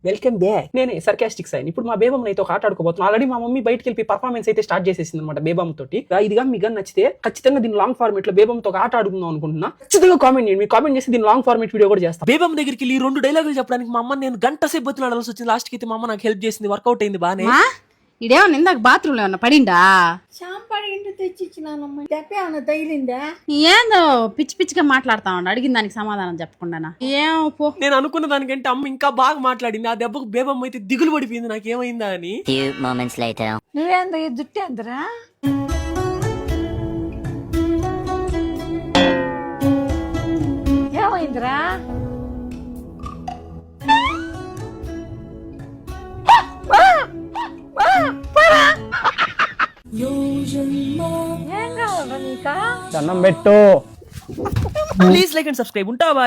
Welcome back. నేనే sarcastic sign. ఇప్పుడు మా బేబమ్ అయితే ఒక ఆట ఆడుకోబోతున్నాను. ఆల్రెడీ మా మమ్మీ బయటకి వెళ్ళి పర్ఫార్మెన్స్ అయితే స్టార్ట్ చేసేసింది అనమాట బేబమ్ తోటి. ఇదిగా మీకు గన్ నచ్చితే ఖచ్చితంగా దీని లాంగ్ ఫార్మేట్ లో బేబమ్ తో ఒక ఆట ఆడుకుందాం అనుకుంటున్నా. ఖచ్చితంగా కామెంట్ చేయండి. మీరు కామెంట్ చేసి దీని లాంగ్ ఫార్మేట్ వీడియో కూడా చేస్తాను. బేబమ్ దగ్గరికి వెళ్ళి 2 డైలాగులు చెప్పడానికి మా అమ్మ నేను గంట సేపు బతులాడాల్సి వచ్చింది. లాస్ట్ కి అయితే మా అమ్మ నాకు హెల్ప్ చేసింది, వర్కౌట్ అయింది బానే. ఇదేమన్నా ఇందాక బాత్రూమ్ లో ఏమన్నా పడిందా? షాంపడి ఇంటి తెచ్చిచ్చినానమ్మ. ఏమన్నా తగిలిందా? ఏందో పిచ్చి పిచ్చిగా మాట్లాడతా ఉండ, అడిగిన దానికి సమాధానం చెప్పకుండా. ఏమో పో. నేను అనుకున్న దానికంటే అమ్మ ఇంకా బాగా మాట్లాడింది. ఆ దెబ్బకు బేబమ్ అయితే దిగులు పడిపోయింది నాకేమైందా అని. Few moments later. నువ్వేందో ఈ జుట్టు ఎంతరా? ఏమైందిరా? ఏం కావాలరా నీకా? దండం పెట్టు. Please like and subscribe. ఉంటావా?